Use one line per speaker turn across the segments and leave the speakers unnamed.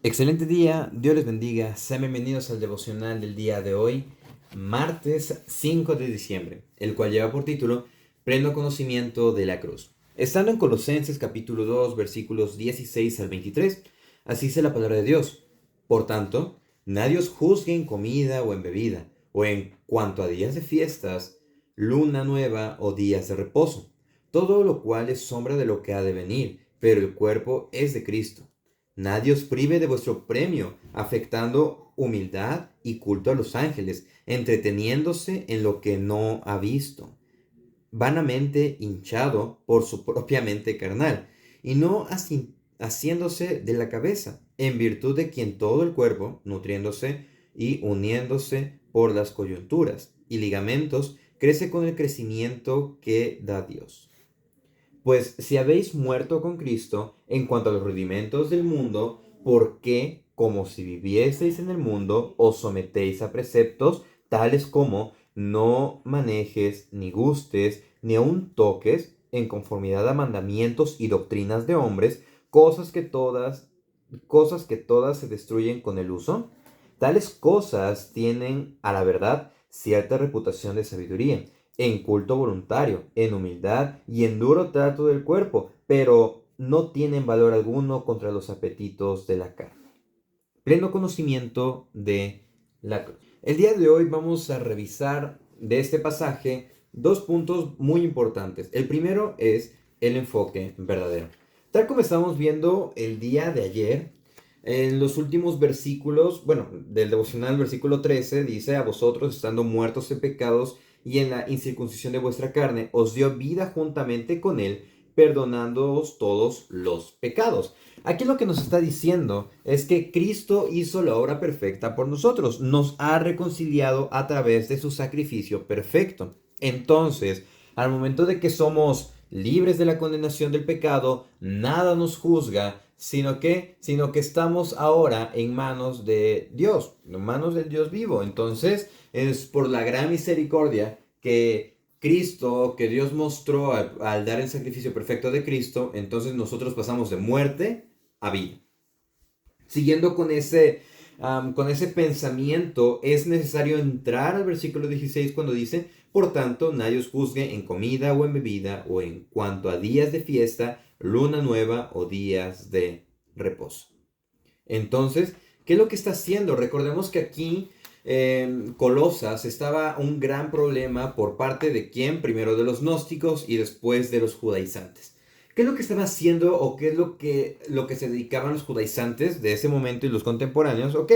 Excelente día, Dios les bendiga. Sean bienvenidos al devocional del día de hoy, martes 5 de diciembre, el cual lleva por título Pleno conocimiento de la cruz. Estando en Colosenses capítulo 2, versículos 16 al 23, así dice la palabra de Dios. Por tanto, nadie os juzgue en comida o en bebida, o en cuanto a días de fiestas, luna nueva o días de reposo, todo lo cual es sombra de lo que ha de venir, pero el cuerpo es de Cristo. Nadie os prive de vuestro premio, afectando humildad y culto a los ángeles, entreteniéndose en lo que no ha visto, vanamente hinchado por su propia mente carnal, y no haciéndose de la cabeza, en virtud de quien todo el cuerpo, nutriéndose y uniéndose por las coyunturas y ligamentos, crece con el crecimiento que da Dios. Pues si habéis muerto con Cristo en cuanto a los rudimentos del mundo, ¿por qué, como si vivieseis en el mundo, os sometéis a preceptos tales como no manejes, ni gustes, ni aun toques, en conformidad a mandamientos y doctrinas de hombres, cosas que todas, cosas que todas se destruyen con el uso? Tales cosas tienen, a la verdad, cierta reputación de sabiduría en culto voluntario, en humildad y en duro trato del cuerpo, pero no tienen valor alguno contra los apetitos de la carne. Pleno conocimiento de la cruz. El día de hoy vamos a revisar de este pasaje dos puntos muy importantes. El primero es el enfoque verdadero. Tal como estamos viendo el día de ayer, en los últimos versículos, bueno, del devocional, versículo 13, dice: a vosotros, estando muertos en pecados y en la incircuncisión de vuestra carne, os dio vida juntamente con él, perdonándoos todos los pecados. Aquí lo que nos está diciendo es que Cristo hizo la obra perfecta por nosotros, nos ha reconciliado a través de su sacrificio perfecto. Entonces, al momento de que somos libres de la condenación del pecado, nada nos juzga, sino que estamos ahora en manos de Dios, en manos del Dios vivo. Entonces, es por la gran misericordia que Dios mostró al dar el sacrificio perfecto de Cristo, entonces nosotros pasamos de muerte a vida. Siguiendo con ese pensamiento, es necesario entrar al versículo 16 cuando dice: por tanto, nadie os juzgue en comida o en bebida, o en cuanto a días de fiesta, luna nueva o días de reposo. Entonces, ¿qué es lo que está haciendo? Recordemos que aquí en Colosas estaba un gran problema por parte de quién, primero de los gnósticos y después de los judaizantes. ¿Qué es lo que estaban haciendo o qué es lo que se dedicaban los judaizantes de ese momento y los contemporáneos? Ok,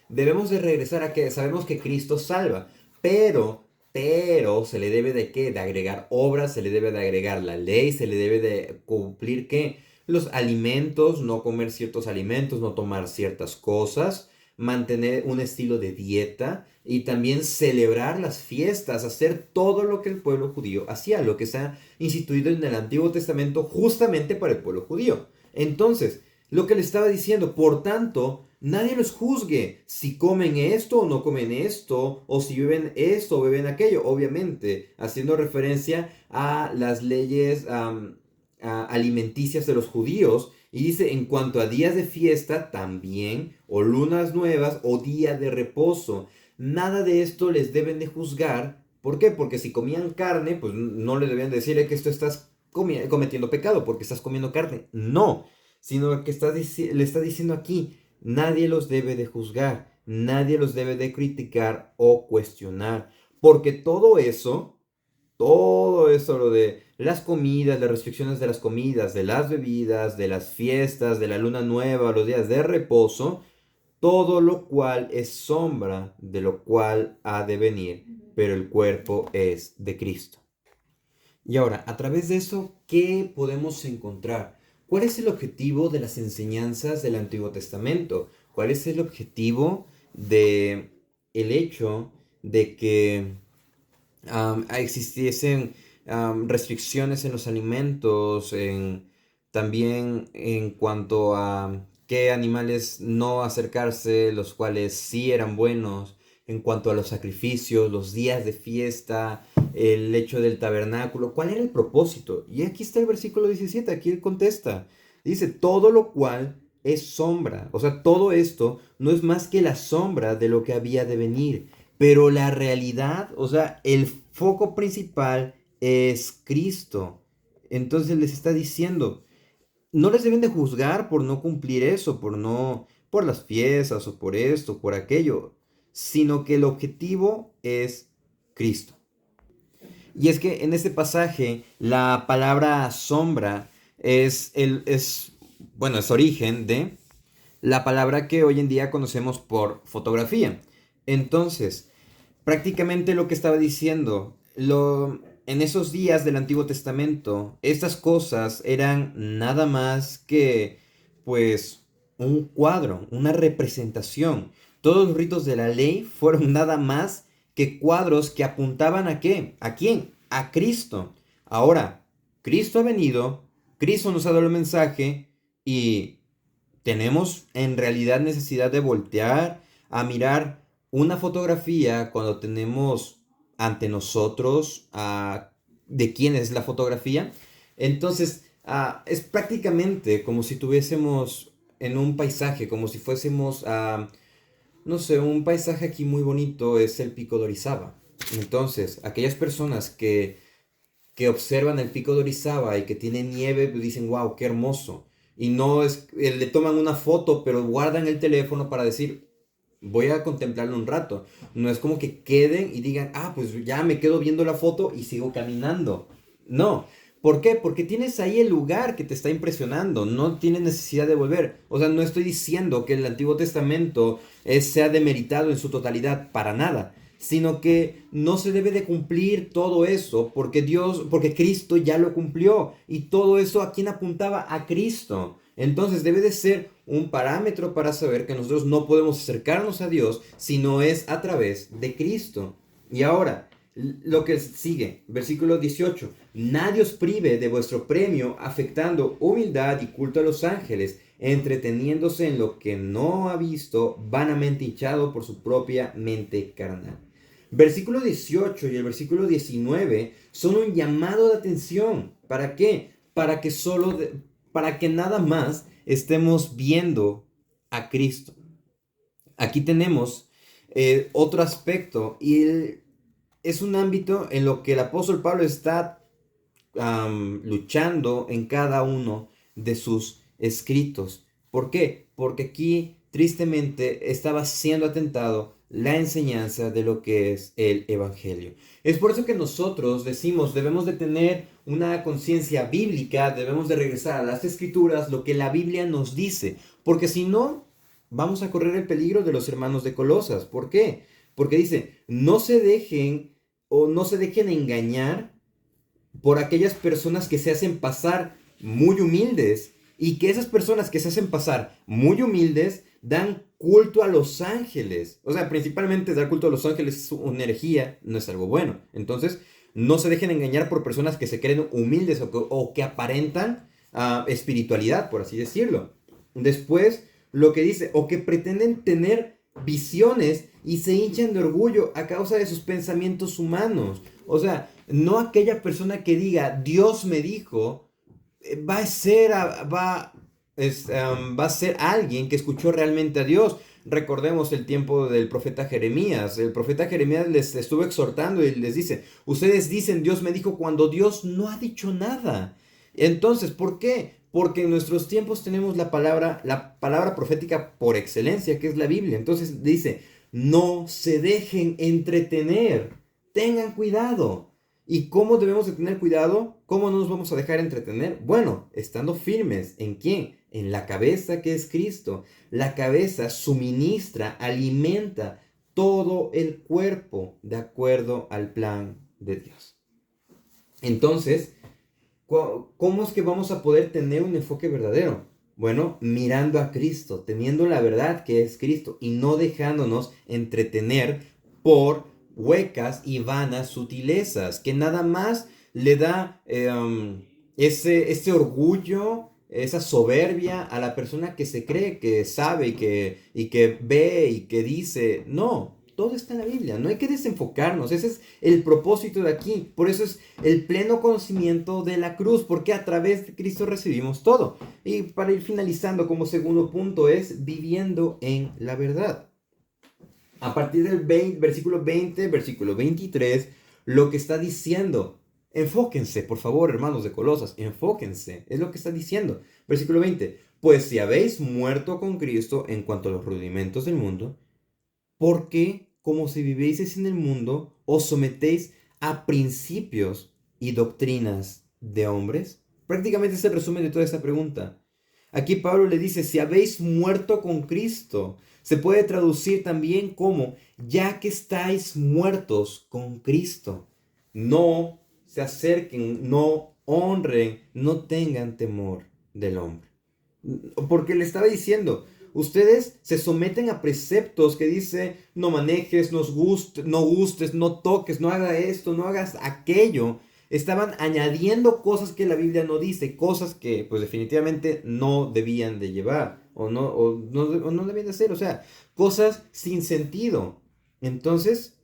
debemos de regresar a que sabemos que Cristo salva, pero se le debe de qué, de agregar obras, se le debe de agregar la ley, se le debe de cumplir qué, los alimentos, no comer ciertos alimentos, no tomar ciertas cosas, mantener un estilo de dieta y también celebrar las fiestas, hacer todo lo que el pueblo judío hacía, lo que está instituido en el Antiguo Testamento justamente para el pueblo judío. Entonces, lo que le estaba diciendo, por tanto, nadie los juzgue si comen esto o no comen esto, o si beben esto o beben aquello, obviamente, haciendo referencia a las leyes alimenticias de los judíos. Y dice: en cuanto a días de fiesta también, o lunas nuevas, o día de reposo, nada de esto les deben de juzgar. ¿Por qué? Porque si comían carne, pues no le debían decirle que esto estás cometiendo pecado porque estás comiendo carne. No, sino que le está diciendo aquí: nadie los debe de juzgar, nadie los debe de criticar o cuestionar, porque todo eso, lo de las comidas, las restricciones de las comidas, de las bebidas, de las fiestas, de la luna nueva, los días de reposo, todo lo cual es sombra de lo cual ha de venir, pero el cuerpo es de Cristo. Y ahora, a través de eso, ¿qué podemos encontrar? ¿Cuál es el objetivo de las enseñanzas del Antiguo Testamento? ¿Cuál es el objetivo de el hecho de que existiesen restricciones en los alimentos, también en cuanto a qué animales no acercarse, los cuales sí eran buenos, en cuanto a los sacrificios, los días de fiesta, el hecho del tabernáculo? ¿Cuál era el propósito? Y aquí está el versículo 17, aquí él contesta. Dice: todo lo cual es sombra. O sea, todo esto no es más que la sombra de lo que había de venir. Pero la realidad, o sea, el foco principal es Cristo. Entonces les está diciendo, no les deben de juzgar por no cumplir eso, por las fiestas o por esto, por aquello, sino que el objetivo es Cristo. Y es que en este pasaje la palabra sombra bueno, es origen de la palabra que hoy en día conocemos por fotografía. Entonces, prácticamente lo que estaba diciendo, en esos días del Antiguo Testamento, estas cosas eran nada más que, pues, un cuadro, una representación. Todos los ritos de la ley fueron nada más que cuadros que apuntaban ¿a qué? ¿A quién? A Cristo. Ahora, Cristo ha venido, Cristo nos ha dado el mensaje y tenemos en realidad necesidad de voltear a mirar una fotografía cuando tenemos ante nosotros de quién es la fotografía. Entonces, es prácticamente como si tuviésemos en un paisaje, como si fuésemos no sé, un paisaje aquí muy bonito es el Pico de Orizaba. Entonces, aquellas personas que observan el pico de Orizaba y que tiene nieve, pues dicen, wow, qué hermoso. Y no es, le toman una foto, pero guardan el teléfono para decir, voy a contemplarlo un rato. No es como que queden y digan, pues ya me quedo viendo la foto y sigo caminando. No. ¿Por qué? Porque tienes ahí el lugar que te está impresionando, no tienes necesidad de volver. O sea, no estoy diciendo que el Antiguo Testamento sea demeritado en su totalidad, para nada, sino que no se debe de cumplir todo eso porque Cristo ya lo cumplió y todo eso a quién apuntaba, a Cristo. Entonces debe de ser un parámetro para saber que nosotros no podemos acercarnos a Dios si no es a través de Cristo. Y ahora, lo que sigue, versículo 18. Nadie os prive de vuestro premio, afectando humildad y culto a los ángeles, entreteniéndose en lo que no ha visto, vanamente hinchado por su propia mente carnal. Versículo 18 y el versículo 19 son un llamado de atención. ¿Para qué? Para que nada más estemos viendo a Cristo. Aquí tenemos otro aspecto y es un ámbito en lo que el apóstol Pablo está luchando en cada uno de sus escritos. ¿Por qué? Porque aquí tristemente estaba siendo atentado la enseñanza de lo que es el Evangelio. Es por eso que nosotros decimos, debemos de tener una conciencia bíblica, debemos de regresar a las escrituras, lo que la Biblia nos dice, porque si no, vamos a correr el peligro de los hermanos de Colosas. ¿Por qué? Porque dice, no se dejen engañar por aquellas personas que se hacen pasar muy humildes y que esas personas que se hacen pasar muy humildes dan culto a los ángeles. O sea, principalmente dar culto a los ángeles es una herejía, no es algo bueno. Entonces, no se dejen engañar por personas que se creen humildes o que aparentan espiritualidad, por así decirlo. Después, lo que dice, o que pretenden tener visiones y se hinchan de orgullo a causa de sus pensamientos humanos. O sea, no aquella persona que diga, Dios me dijo, va a ser alguien que escuchó realmente a Dios. Recordemos el tiempo del profeta Jeremías. El profeta Jeremías les estuvo exhortando y les dice, ustedes dicen, Dios me dijo cuando Dios no ha dicho nada. Entonces, ¿por qué? Porque en nuestros tiempos tenemos la palabra profética por excelencia, que es la Biblia. Entonces dice, no se dejen entretener, tengan cuidado. ¿Y cómo debemos de tener cuidado? ¿Cómo no nos vamos a dejar entretener? Bueno, estando firmes. ¿En quién? En la cabeza que es Cristo. La cabeza suministra, alimenta todo el cuerpo de acuerdo al plan de Dios. Entonces, ¿cómo es que vamos a poder tener un enfoque verdadero? Bueno, mirando a Cristo, teniendo la verdad que es Cristo y no dejándonos entretener por huecas y vanas sutilezas, que nada más le da ese orgullo, esa soberbia a la persona que se cree, que sabe y que ve y que dice, no. todo está en la Biblia. No hay que desenfocarnos. Ese es el propósito de aquí. Por eso es el pleno conocimiento de la cruz, porque a través de Cristo recibimos todo. Y para ir finalizando como segundo punto es viviendo en la verdad. A partir del versículo 20, versículo 23, lo que está diciendo, enfóquense, por favor, hermanos de Colosas, enfóquense, es lo que está diciendo. Versículo 20, pues si habéis muerto con Cristo en cuanto a los rudimentos del mundo, ¿por qué, como si vivieseis en el mundo, os sometéis a principios y doctrinas de hombres? Prácticamente es el resumen de toda esta pregunta. Aquí Pablo le dice, si habéis muerto con Cristo, se puede traducir también como, ya que estáis muertos con Cristo, no se acerquen, no honren, no tengan temor del hombre. Porque le estaba diciendo, ustedes se someten a preceptos que dice, no manejes, no gustes, no toques, no hagas esto, no hagas aquello. Estaban añadiendo cosas que la Biblia no dice, cosas que pues definitivamente no debían de llevar o no debían de hacer, o sea, cosas sin sentido. Entonces,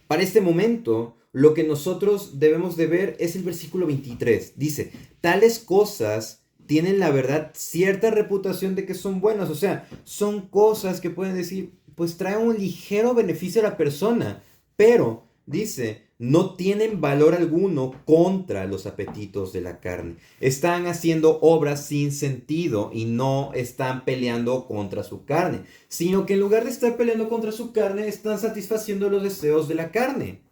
para este momento, lo que nosotros debemos de ver es el versículo 23. Dice, tales cosas tienen la verdad cierta reputación de que son buenas, o sea, son cosas que pueden decir, pues traen un ligero beneficio a la persona, pero, dice, no tienen valor alguno contra los apetitos de la carne. Están haciendo obras sin sentido y no están peleando contra su carne, sino que en lugar de estar peleando contra su carne, están satisfaciendo los deseos de la carne.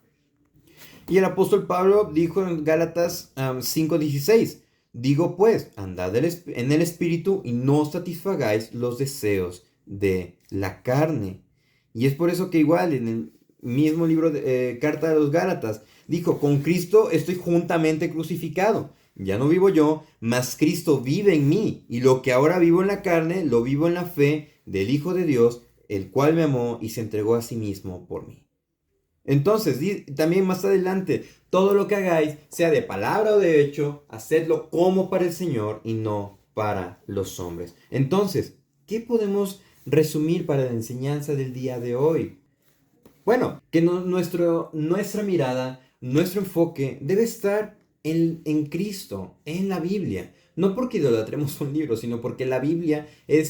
Y el apóstol Pablo dijo en Gálatas 5:16, digo pues, andad en el espíritu y no satisfagáis los deseos de la carne. Y es por eso que igual en el mismo libro de Carta de los Gálatas, dijo, con Cristo estoy juntamente crucificado. Ya no vivo yo, mas Cristo vive en mí. Y lo que ahora vivo en la carne, lo vivo en la fe del Hijo de Dios, el cual me amó y se entregó a sí mismo por mí. Entonces, también más adelante, todo lo que hagáis, sea de palabra o de hecho, hacedlo como para el Señor y no para los hombres. Entonces, ¿qué podemos resumir para la enseñanza del día de hoy? Bueno, que nuestra mirada, nuestro enfoque debe estar en Cristo, en la Biblia. No porque idolatremos un libro, sino porque la Biblia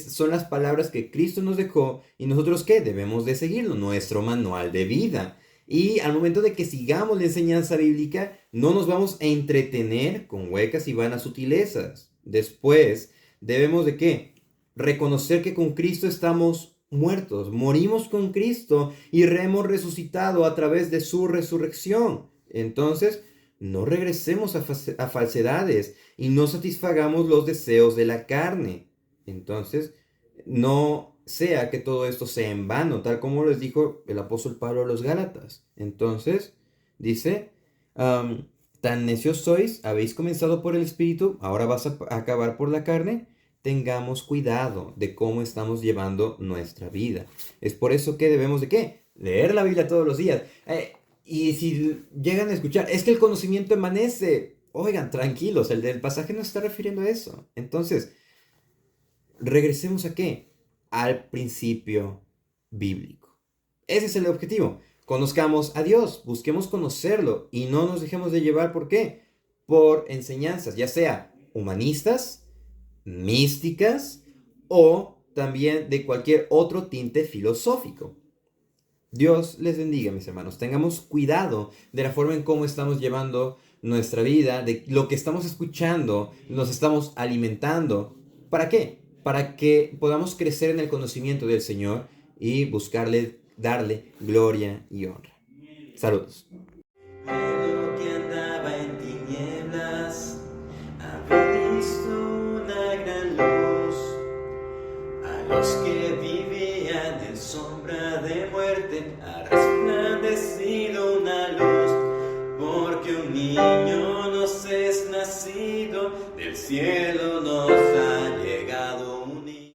son las palabras que Cristo nos dejó y nosotros ¿qué? Debemos de seguirlo, nuestro manual de vida. Y al momento de que sigamos la enseñanza bíblica, no nos vamos a entretener con huecas y vanas sutilezas. Después, debemos de ¿qué? Reconocer que con Cristo estamos muertos, morimos con Cristo y hemos resucitado a través de su resurrección. Entonces, no regresemos a falsedades y no satisfagamos los deseos de la carne. Entonces, no sea que todo esto sea en vano, tal como les dijo el apóstol Pablo a los Gálatas. Entonces, dice, tan necios sois, habéis comenzado por el Espíritu, ahora vas a acabar por la carne. Tengamos cuidado de cómo estamos llevando nuestra vida. Es por eso que debemos de ¿qué? Leer la Biblia todos los días. Y si llegan a escuchar, es que el conocimiento emanece. Oigan, tranquilos, el del pasaje no se está refiriendo a eso. Entonces, regresemos a ¿qué? Al principio bíblico. Ese es el objetivo. Conozcamos a Dios, busquemos conocerlo y no nos dejemos de llevar, ¿por qué? Por enseñanzas, ya sea humanistas, místicas o también de cualquier otro tinte filosófico. Dios les bendiga, mis hermanos. Tengamos cuidado de la forma en cómo estamos llevando nuestra vida, de lo que estamos escuchando, nos estamos alimentando. ¿Para qué? Para que podamos crecer en el conocimiento del Señor y buscarle, darle gloria y honra. Saludos.
Los que vivían en sombra de muerte, ha resplandecido una luz, porque un niño nos es nacido, del cielo